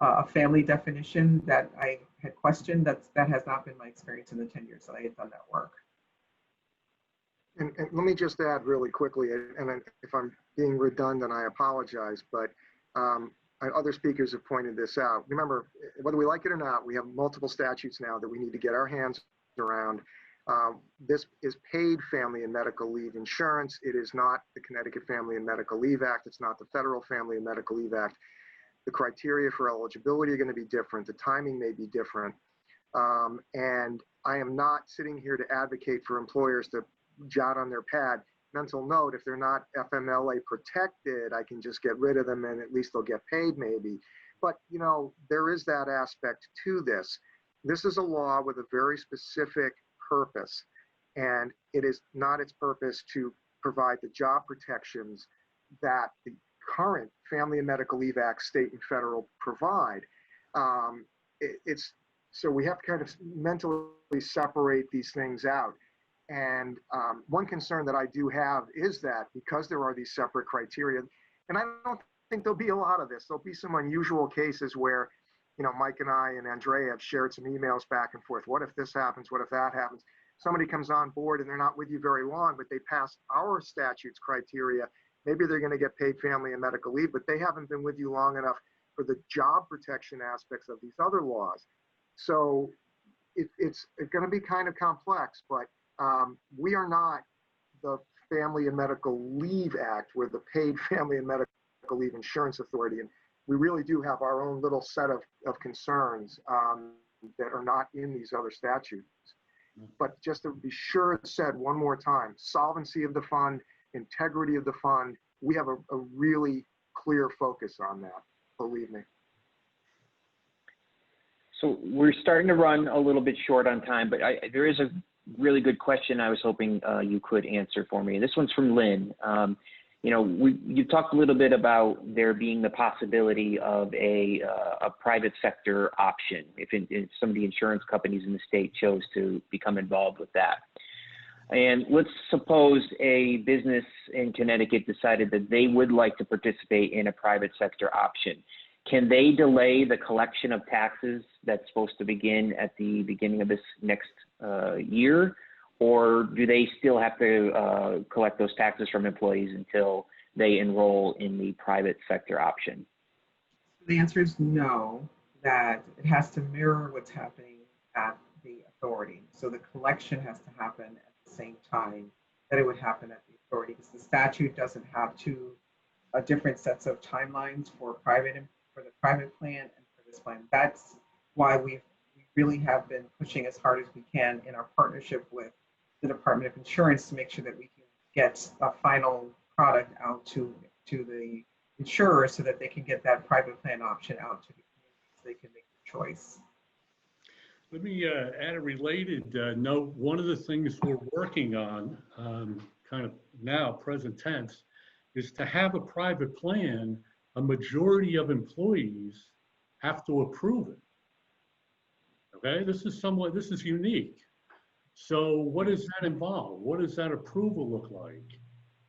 Speaker 4: a family definition that I had questioned. That has not been my experience in the 10 years that I had done that work.
Speaker 2: And let me just add really quickly, and if I'm being redundant, I apologize, but other speakers have pointed this out. Remember, whether we like it or not, we have multiple statutes now that we need to get our hands around. This is paid family and medical leave insurance. It is not the Connecticut Family and Medical Leave Act. It's not the Federal Family and Medical Leave Act. The criteria for eligibility are going to be different. The timing may be different. And I am not sitting here to advocate for employers to jot on their pad, mental note, if they're not FMLA protected, I can just get rid of them and at least they'll get paid maybe. But, you know, there is that aspect to this. This is a law with a very specific purpose, and it is not its purpose to provide the job protections that the current Family and Medical Leave Act, state and federal, provide. So we have to kind of mentally separate these things out. And one concern that I do have is that because there are these separate criteria, and I don't think there'll be a lot of this, there'll be some unusual cases where, you know, Mike and I and Andrea have shared some emails back and forth. What if this happens? What if that happens? Somebody comes on board and they're not with you very long, but they pass our statute's criteria. Maybe they're going to get paid family and medical leave, but they haven't been with you long enough for the job protection aspects of these other laws. So it's going to be kind of complex, but we are not the Family and Medical Leave Act. We're the Paid Family and Medical Leave Insurance Authority. And we really do have our own little set of concerns that are not in these other statutes. But just to be sure it's said one more time, solvency of the fund, integrity of the fund, we have a really clear focus on that, believe me.
Speaker 1: So we're starting to run a little bit short on time, but there is a really good question I was hoping you could answer for me. This one's from Lynn. You talked a little bit about there being the possibility of a private sector option if some of the insurance companies in the state chose to become involved with that. And let's suppose a business in Connecticut decided that they would like to participate in a private sector option. Can they delay the collection of taxes that's supposed to begin at the beginning of this next year? Or do they still have to collect those taxes from employees until they enroll in the private sector option?
Speaker 4: The answer is no, that it has to mirror what's happening at the authority. So the collection has to happen at the same time that it would happen at the authority, because the statute doesn't have two different sets of timelines for the private plan and for this plan. That's why we really have been pushing as hard as we can in our partnership with the Department of Insurance to make sure that we can get a final product out to the insurer so that they can get that private plan option out to the community so they can make the choice.
Speaker 3: Let me add a related note. One of the things we're working on, kind of now, present tense, is to have a private plan. A majority of employees have to approve it. Okay, this is unique. So what does that involve? What does that approval look like?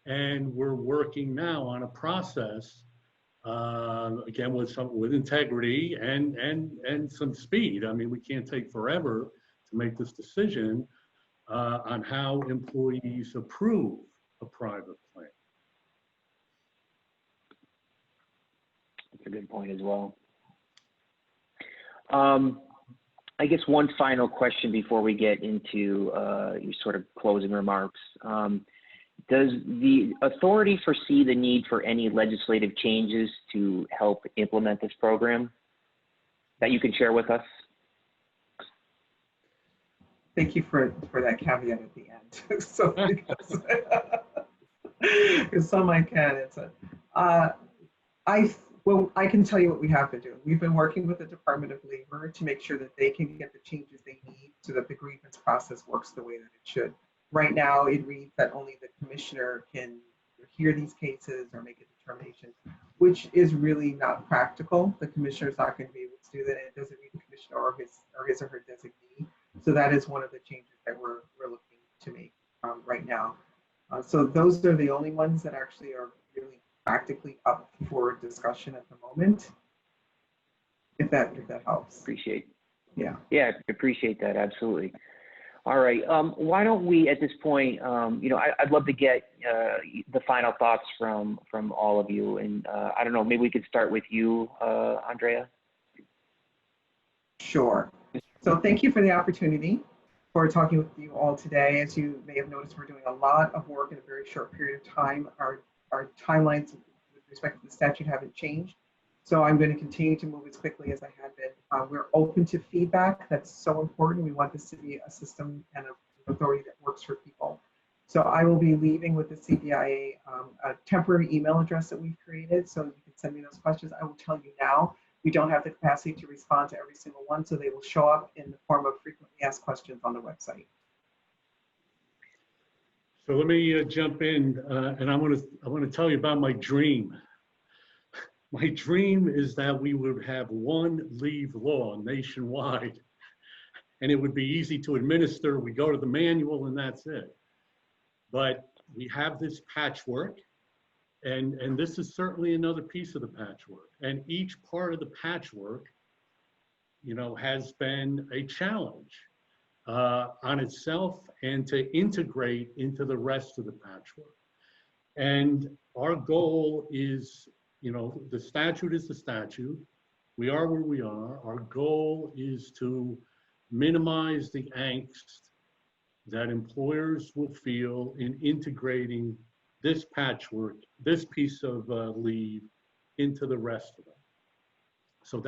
Speaker 3: And we're working now on a process, again, with integrity and some speed. I mean, we can't take forever to make this decision on how employees approve a private plan.
Speaker 1: That's a good point as well. I guess one final question before we get into your sort of closing remarks. Does the authority foresee the need for any legislative changes to help implement this program that you can share with us?
Speaker 4: Thank you for that caveat at the end. So because some I can, I can tell you what we have been doing. We've been working with the Department of Labor to make sure that they can get the changes they need so that the grievance process works the way that it should. Right now, it reads that only the commissioner can hear these cases or make a determination, which is really not practical. The commissioner is not going to be able to do that. It doesn't read the commissioner or his or her designee. So that is one of the changes that we're looking to make right now. So those are the only ones that actually are really practically up for discussion at the moment. If that helps.
Speaker 1: Appreciate.
Speaker 4: Yeah.
Speaker 1: Yeah, I appreciate that. Absolutely. All right. Why don't we, at this point, I'd love to get the final thoughts from all of you, and I don't know, maybe we could start with you, Andrea.
Speaker 4: Sure. So thank you for the opportunity for talking with you all today. As you may have noticed, we're doing a lot of work in a very short period of time. Our timelines with respect to the statute haven't changed. So I'm going to continue to move as quickly as I have been. We're open to feedback. That's so important. We want this to be a system and an authority that works for people. So I will be leaving with the CBIA a temporary email address that we've created. So you can send me those questions. I will tell you now, we don't have the capacity to respond to every single one. So they will show up in the form of frequently asked questions on the website.
Speaker 3: So let me jump in, and I want to tell you about my dream. My dream is that we would have one leave law nationwide, and it would be easy to administer. We go to the manual, and that's it. But we have this patchwork, and this is certainly another piece of the patchwork. And each part of the patchwork, has been a challenge on itself and to integrate into the rest of the patchwork. And our goal is, the statute is the statute. We are where we are. Our goal is to minimize the angst that employers will feel in integrating this patchwork, this piece of leave, into the rest of them. So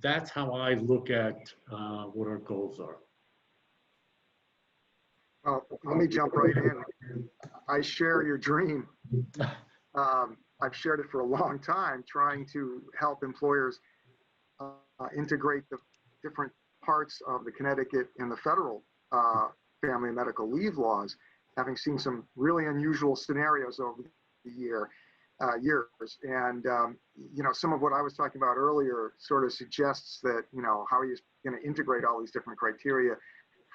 Speaker 3: that's how I look at what our goals are.
Speaker 2: Well, let me jump right in. I share your dream. I've shared it for a long time, trying to help employers integrate the different parts of the Connecticut and the federal family and medical leave laws. having seen some really unusual scenarios over the years. And, some of what I was talking about earlier sort of suggests that, how are you going to integrate all these different criteria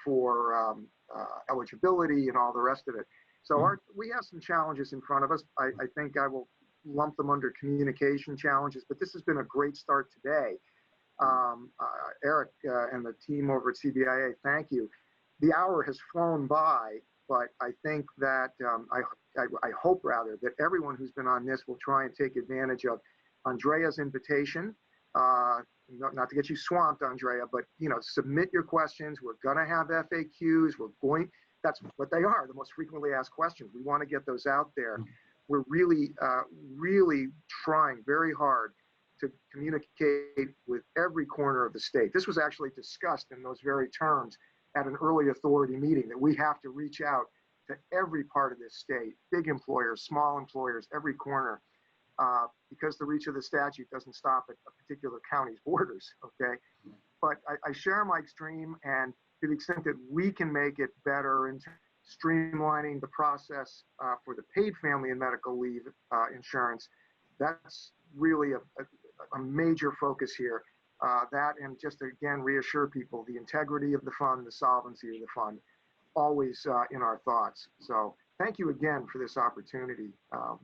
Speaker 2: for eligibility and all the rest of it. So we have some challenges in front of us. I think I will lump them under communication challenges, but this has been a great start today. Eric and the team over at CBIA, thank you. The hour has flown by, but I think that I hope rather that everyone who's been on this will try and take advantage of Andrea's invitation. Not to get you swamped, Andrea, but submit your questions. We're going to have FAQs. That's what they are, the most frequently asked questions. We want to get those out there. We're really, really trying very hard to communicate with every corner of the state. This was actually discussed in those very terms at an early authority meeting, that we have to reach out to every part of this state, big employers, small employers, every corner, because the reach of the statute doesn't stop at a particular county's borders, okay? But I share Mike's dream, and to the extent that we can make it better in streamlining the process for the paid family and medical leave insurance, that's really a major focus here. That, and just to, again, reassure people, the integrity of the fund, the solvency of the fund, always in our thoughts. So thank you again for this opportunity.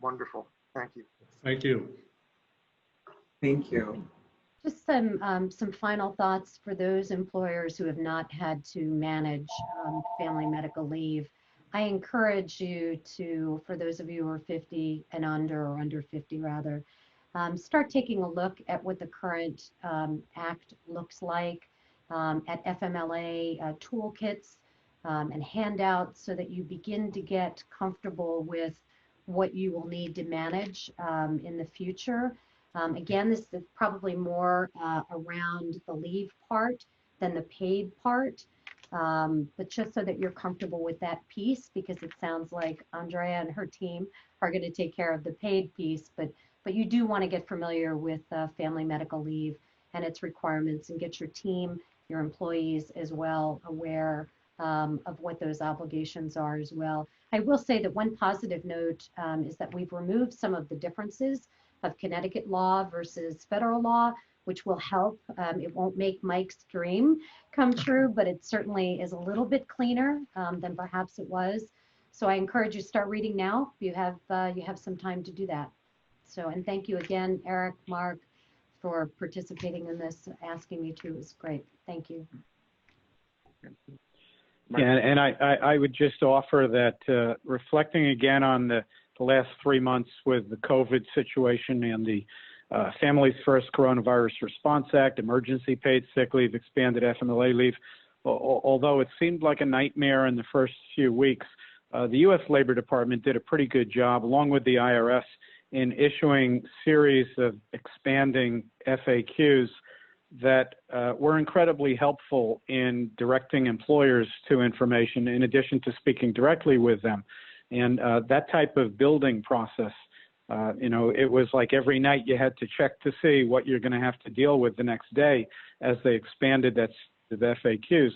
Speaker 2: Wonderful. Thank you.
Speaker 3: Thank you.
Speaker 4: Thank you.
Speaker 5: Just some final thoughts for those employers who have not had to manage family medical leave. I encourage you to, for those of you who are 50 and under, or under 50 rather, start taking a look at what the current act looks like, at FMLA toolkits and handouts, so that you begin to get comfortable with what you will need to manage in the future. Again, this is probably more around the leave part than the paid part, but just so that you're comfortable with that piece, because it sounds like Andrea and her team are going to take care of the paid piece, but you do want to get familiar with family medical leave and its requirements, and get your team, your employees as well, aware of what those obligations are as well. I will say that one positive note is that we've removed some of the differences of Connecticut law versus federal law, which will help. It won't make Mike's dream come true, but it certainly is a little bit cleaner than perhaps it was. So I encourage you to start reading now. You have some time to do that. So, and thank you again, Eric, Mark, for participating in this, asking me to. It was great. Thank you.
Speaker 6: Yeah, and I would just offer that reflecting again on the last 3 months with the COVID situation and the Families First Coronavirus Response Act, emergency paid sick leave, expanded FMLA leave, although it seemed like a nightmare in the first few weeks, the U.S. Labor Department did a pretty good job, along with the IRS, in issuing series of expanding FAQs that were incredibly helpful in directing employers to information, in addition to speaking directly with them. And that type of building process, it was like every night you had to check to see what you're going to have to deal with the next day as they expanded that the FAQs.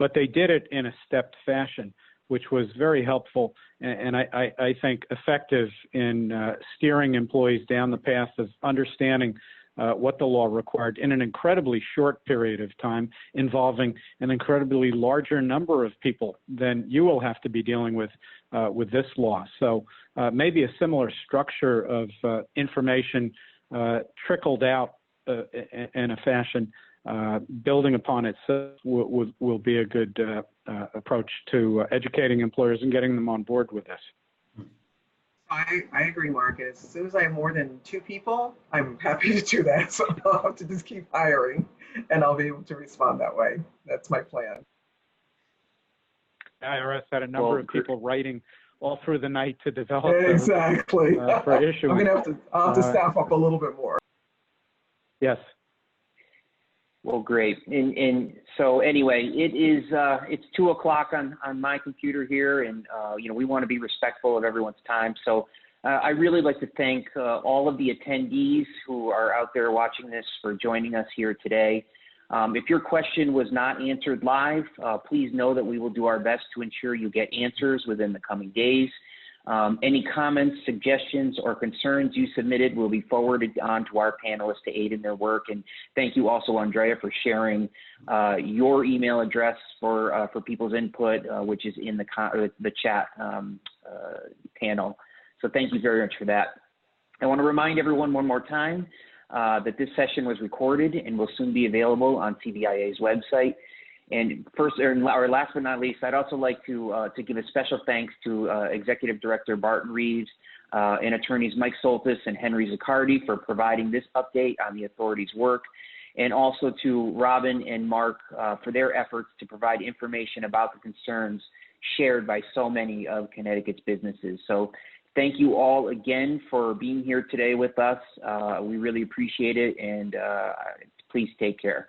Speaker 6: But they did it in a stepped fashion, which was very helpful and I think effective in steering employees down the path of understanding what the law required in an incredibly short period of time, involving an incredibly larger number of people than you will have to be dealing with this law. So maybe a similar structure of information trickled out in a fashion building upon itself will be a good approach to educating employers and getting them on board with this.
Speaker 4: I agree, Marcus. As soon as I have more than 2 people, I'm happy to do that. So I'll have to just keep hiring, and I'll be able to respond that way. That's my plan.
Speaker 6: The IRS had a number of people writing all through the night to develop
Speaker 4: exactly
Speaker 6: for issuing.
Speaker 4: I'll have to staff up a little bit more.
Speaker 6: Yes.
Speaker 1: Well, great. And so anyway, it's 2 o'clock on my computer here, and we want to be respectful of everyone's time. So I really like to thank all of the attendees who are out there watching this for joining us here today. If your question was not answered live, please know that we will do our best to ensure you get answers within the coming days. Any comments, suggestions, or concerns you submitted will be forwarded on to our panelists to aid in their work. And thank you also, Andrea, for sharing your email address for people's input, which is in the chat panel. So thank you very much for that. I want to remind everyone one more time that this session was recorded and will soon be available on CBIA's website. And first, or last but not least, I'd also like to give a special thanks to Executive Director Barton Reeves and attorneys Mike Soltis and Henry Zaccardi for providing this update on the authority's work, and also to Robin and Mark for their efforts to provide information about the concerns shared by so many of Connecticut's businesses. So thank you all again for being here today with us. We really appreciate it, and please take care.